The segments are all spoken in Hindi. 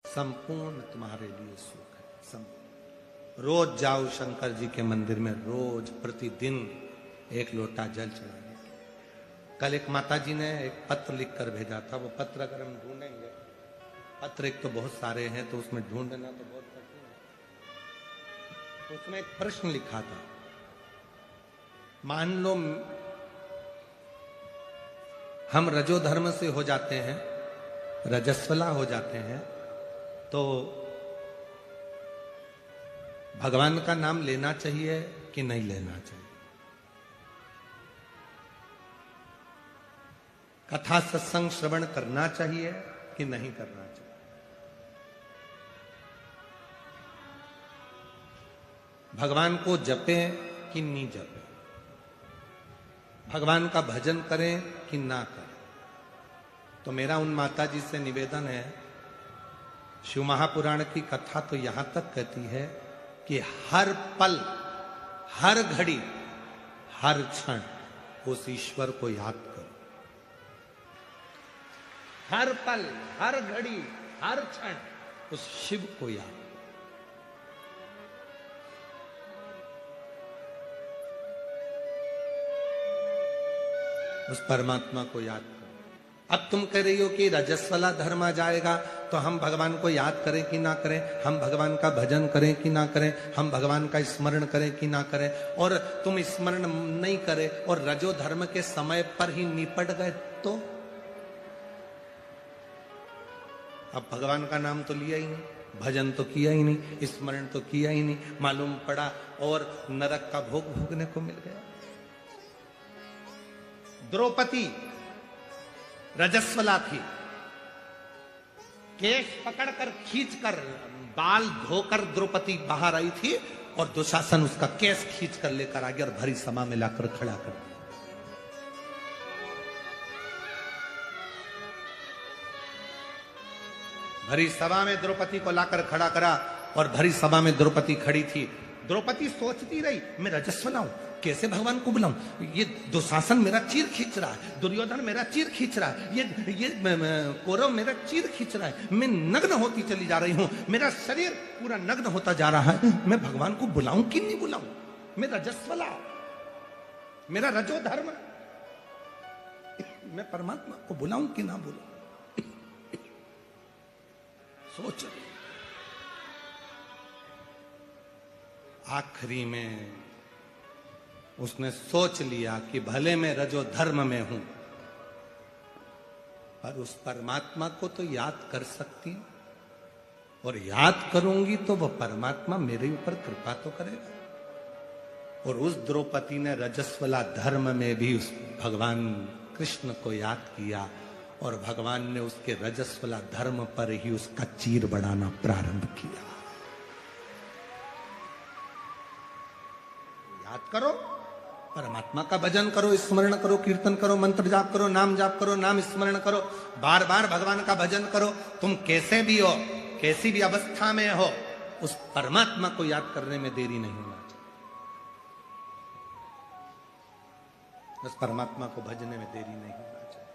संपूर्ण तुम्हारे लिए सुख है। रोज जाओ शंकर जी के मंदिर में, रोज प्रतिदिन एक लोटा जल चढ़ाने। कल एक माता जी ने एक पत्र लिख कर भेजा था, वो पत्र अगर हम ढूंढेंगे, पत्र एक तो बहुत सारे हैं तो उसमें ढूंढना तो बहुत कठिन है। तो उसमें एक प्रश्न लिखा था, मान लो हम रजोधर्म से हो जाते हैं, रजस्वला हो जाते हैं, तो भगवान का नाम लेना चाहिए कि नहीं लेना चाहिए? कथा सत्संग श्रवण करना चाहिए कि नहीं करना चाहिए? भगवान को जपें कि नहीं जपें? भगवान का भजन करें कि ना करें? तो मेरा उन माता जी से निवेदन है, शिव महापुराण की कथा तो यहां तक कहती है कि हर पल, हर घड़ी, हर क्षण उस ईश्वर को याद करो। हर पल, हर घड़ी, हर क्षण उस शिव को याद। उस परमात्मा को याद करो। अब तुम कह रही हो कि रजस्वला धर्म आ जाएगा तो हम भगवान को याद करें कि ना करें, हम भगवान का भजन करें कि ना करें, हम भगवान का स्मरण करें कि ना करें, और तुम स्मरण नहीं करे और रजो धर्म के समय पर ही निपट गए तो? अब भगवान का नाम तो लिया ही नहीं, भजन तो किया ही नहीं, स्मरण तो किया ही नहीं, मालूम पड़ा और नरक का भोग भोगने को मिल गया। द्रौपदी रजस्वला थी, केश पकड़कर खींचकर, बाल धोकर द्रौपदी बाहर आई थी और दुशासन उसका केस खींचकर लेकर आ गया और भरी सभा में लाकर खड़ा कर दिया। भरी सभा में द्रौपदी को लाकर खड़ा करा और भरी सभा में द्रौपदी खड़ी थी। द्रौपदी सोचती रही, मैं रजस्वला हूं, कैसे भगवान को बुलाऊं? ये दुशासन मेरा चीर खींच रहा है, दुर्योधन मेरा चीर खींच रहा है, ये कौरव मेरा चीर खींच रहा है, मैं नग्न होती चली जा रही हूं, मेरा शरीर पूरा नग्न होता जा रहा है, मैं भगवान को बुलाऊं कि नहीं बुलाऊं? मैं रजस्वला, मेरा रजो धर्म, मैं परमात्मा को बुलाऊं कि ना बुलाऊं? सोच। आखिरी में उसने सोच लिया कि भले मैं रजो धर्म में हूं, पर उस परमात्मा को तो याद कर सकती हूं, और याद करूंगी तो वह परमात्मा मेरे ऊपर कृपा तो करेगा। और उस द्रौपदी ने रजस्वला धर्म में भी उस भगवान कृष्ण को याद किया और भगवान ने उसके रजस्वला धर्म पर ही उसका चीर बढ़ाना प्रारंभ किया। याद करो, परमात्मा का भजन करो, स्मरण करो, कीर्तन करो, मंत्र जाप करो, नाम जाप करो, नाम स्मरण करो, बार बार भगवान का भजन करो। तुम कैसे भी हो, कैसी भी अवस्था में हो, उस परमात्मा को याद करने में देरी नहीं होना चाहिए, उस परमात्मा को भजने में देरी नहीं होना चाहिए।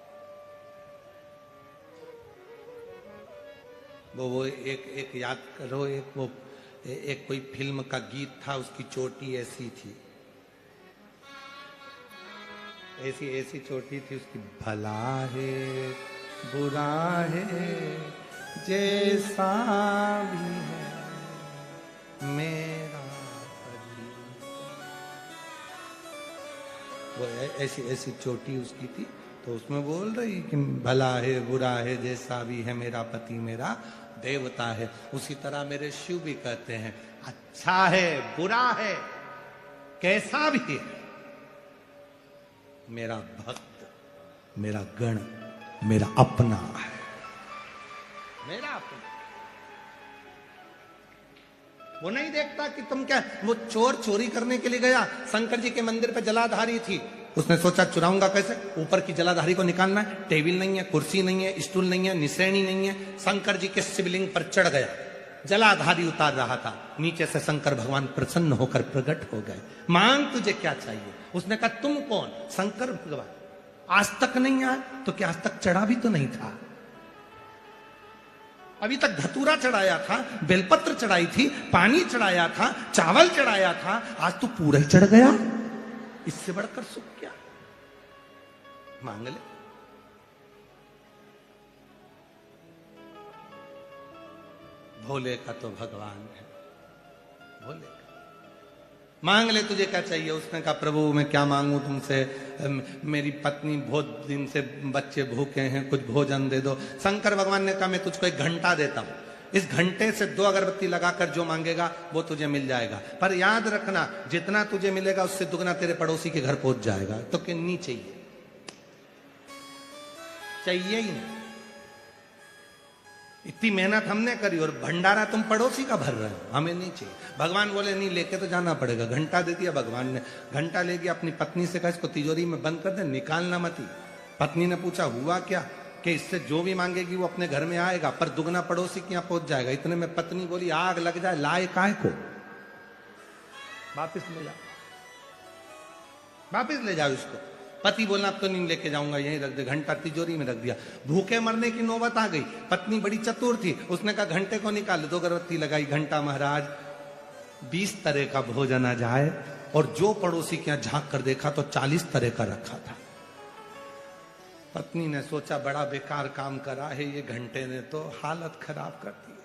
वो एक याद करो, एक कोई फिल्म का गीत था, उसकी चोटी ऐसी थी, ऐसी चोटी थी उसकी, भला है बुरा है जैसा भी है मेरा पति। वो ऐसी चोटी उसकी थी, तो उसमें बोल रही कि भला है बुरा है जैसा भी है मेरा पति मेरा देवता है। उसी तरह मेरे शिव भी कहते हैं, अच्छा है बुरा है कैसा भी है मेरा भक्त, मेरा गण, मेरा अपना है, मेरा अपना। वो नहीं देखता कि तुम क्या, वो चोर चोरी करने के लिए गया, शंकर जी के मंदिर पे जलाधारी थी, उसने सोचा चुराऊंगा कैसे, ऊपर की जलाधारी को निकालना है, टेबल नहीं है, कुर्सी नहीं है, स्टूल नहीं है, निसैनी नहीं है, शंकर जी के शिवलिंग पर चढ़ गया, जलाधारी उतार रहा था, नीचे से शंकर भगवान प्रसन्न होकर प्रकट हो गए, मांग तुझे क्या चाहिए? उसने कहा तुम कौन? शंकर भगवान। आज तक नहीं आया तो क्या आज तक चढ़ा भी तो नहीं था? अभी तक धतूरा चढ़ाया था, बेलपत्र चढ़ाई थी, पानी चढ़ाया था, चावल चढ़ाया था, आज तो पूरा ही चढ़ गया। इससे बढ़कर सुख क्या? मांग ले। भोले का तो भगवान है, भोले का मांग ले, तुझे क्या चाहिए? उसने कहा प्रभु मैं क्या मांगू तुमसे, मेरी पत्नी बहुत दिन से बच्चे भूखे हैं, कुछ भोजन दे दो। शंकर भगवान ने कहा मैं तुझको 1 घंटा देता हूं, इस घंटे से 2 अगरबत्ती लगाकर जो मांगेगा वो तुझे मिल जाएगा, पर याद रखना जितना तुझे मिलेगा उससे दुगना तेरे पड़ोसी के घर पहुंच जाएगा। तो कितनी चाहिए? चाहिए ही नहीं। इतनी मेहनत हमने करी और भंडारा तुम पड़ोसी का भर रहे हो, हमें नहीं चाहिए। भगवान बोले नहीं, लेके तो जाना पड़ेगा। घंटा दे दिया भगवान ने, घंटा ले गया, अपनी पत्नी से कहा इसको तिजोरी में बंद कर दे, निकालना मत ही। पत्नी ने पूछा हुआ क्या? कि इससे जो भी मांगेगी वो अपने घर में आएगा, पर दुगना पड़ोसी के यहां पहुंच जाएगा। इतने में पत्नी बोली आग लग जाए, लाए काय को, वापिस ले जाओ, वापिस ले जाओ इसको। पति बोला अब तो नहीं लेके जाऊंगा, यहीं रख दे। घंटा तिजोरी में रख दिया। भूखे मरने की नौबत आ गई। पत्नी बड़ी चतुर थी, उसने कहा घंटे को निकाल, 2 अगरबत्ती लगाई। घंटा महाराज 20 तरह का भोजन आ जाए, और जो पड़ोसी के यहां झांक कर देखा तो 40 तरह का रखा था। पत्नी ने सोचा बड़ा बेकार काम करा है ये घंटे ने, तो हालत खराब कर दी है,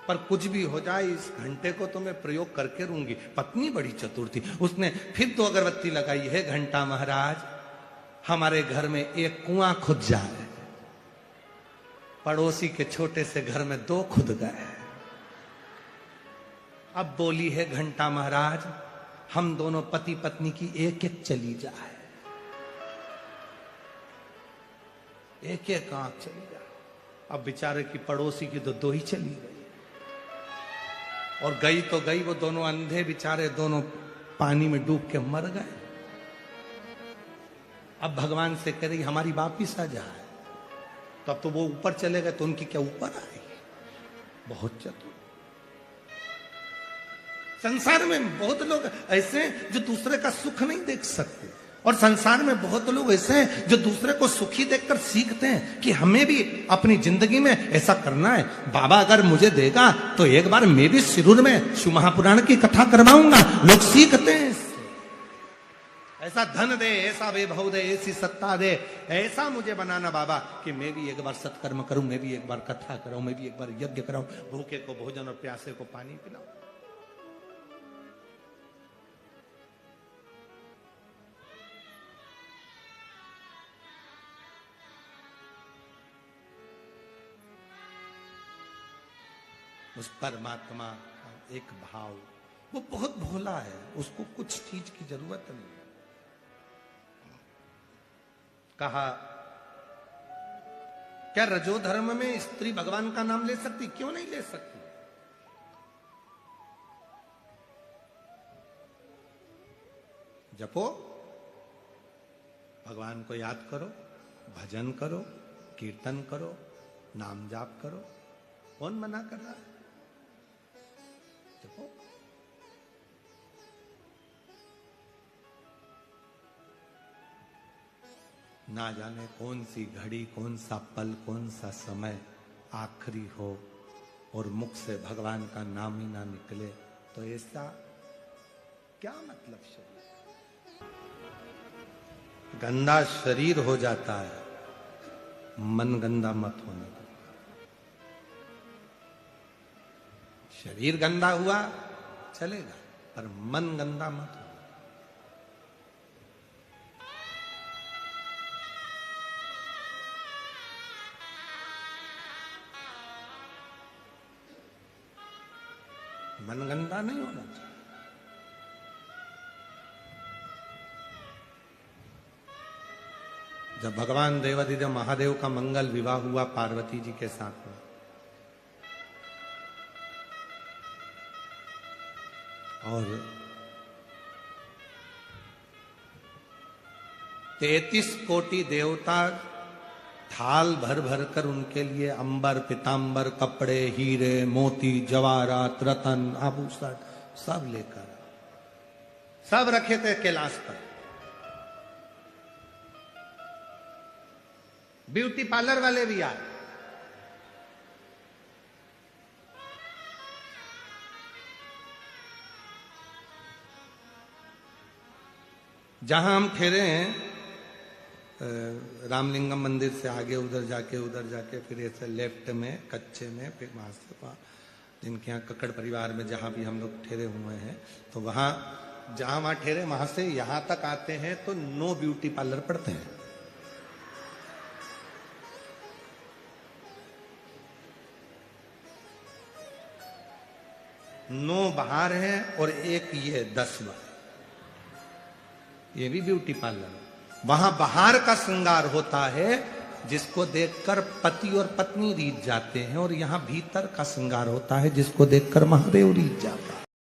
पर कुछ भी हो जाए इस घंटे को तो मैं प्रयोग करके रहूंगी। पत्नी बड़ी चतुर थी, उसने फिर 2 अगरबत्ती लगाई है। घंटा महाराज हमारे घर में एक कुआं खुद जाए, पड़ोसी के छोटे से घर में 2 खुद गए। अब बोली है घंटा महाराज हम दोनों पति पत्नी की 1-1 चली जाए, 1-1 आंख चली जाए। अब बेचारे की पड़ोसी की तो 2 ही चली गई, और गई तो गई, वो दोनों अंधे बेचारे दोनों पानी में डूब के मर गए। अब भगवान से कह रही हमारी वापिस आ जाए, तो अब तो वो ऊपर चले गए, तो उनकी क्या ऊपर आएगी? बहुत चतुर। संसार में बहुत लोग ऐसे हैं जो दूसरे का सुख नहीं देख सकते, और संसार में बहुत लोग ऐसे हैं जो दूसरे को सुखी देखकर सीखते हैं कि हमें भी अपनी जिंदगी में ऐसा करना है। बाबा अगर मुझे देगा तो एक बार मैं भी शिरूर में शिव महापुराण की कथा करवाऊंगा। लोग सीखते हैं इससे। ऐसा धन दे, ऐसा वैभव दे, ऐसी सत्ता दे, ऐसा मुझे बनाना बाबा कि मैं भी एक बार सत्कर्म करूं, मैं भी एक बार कथा कराऊं, मैं भी एक बार यज्ञ कराऊं, भूखे को भोजन और प्यासे को पानी पिलाऊं। उस परमात्मा का एक भाव, वो बहुत भोला है, उसको कुछ चीज की जरूरत नहीं। कहा क्या रजोधर्म में स्त्री भगवान का नाम ले सकती? क्यों नहीं ले सकती? जपो, भगवान को याद करो, भजन करो, कीर्तन करो, नाम जाप करो। कौन मना कर रहा है? जपो। ना जाने कौन सी घड़ी, कौन सा पल, कौन सा समय आखिरी हो और मुख से भगवान का नाम ही ना निकले, तो ऐसा क्या मतलब? शरीर गंदा शरीर हो जाता है, मन गंदा मत होने दो। शरीर गंदा हुआ चलेगा, पर मन गंदा मत हो। मन गंदा नहीं होना चाहिए। जब भगवान देवाधिदेव महादेव का मंगल विवाह हुआ पार्वती जी के साथ में, और 33 कोटि देवता थाल भर भर कर उनके लिए अंबर, पीतांबर, कपड़े, हीरे, मोती, जवाहरात, रतन, आभूषण सब लेकर सब रखे थे कैलाश पर। ब्यूटी पार्लर वाले भी आए, जहां हम ठहरे हैं रामलिंगम मंदिर से आगे उधर जाके फिर ऐसे लेफ्ट में कच्चे में फिर वहां से वहाँ जिनके यहाँ कक्कड़ परिवार में जहां भी हम लोग ठहरे हुए हैं, तो वहां जहां वहां ठहरे वहां से यहां तक आते हैं तो नो ब्यूटी पार्लर पढ़ते हैं। नो बाहर है और एक ये 10 बार, ये भी ब्यूटी पार्लर है। वहां बाहर का श्रृंगार होता है जिसको देखकर पति और पत्नी रीझ जाते हैं, और यहां भीतर का श्रृंगार होता है जिसको देखकर महादेव रीझ जाता है।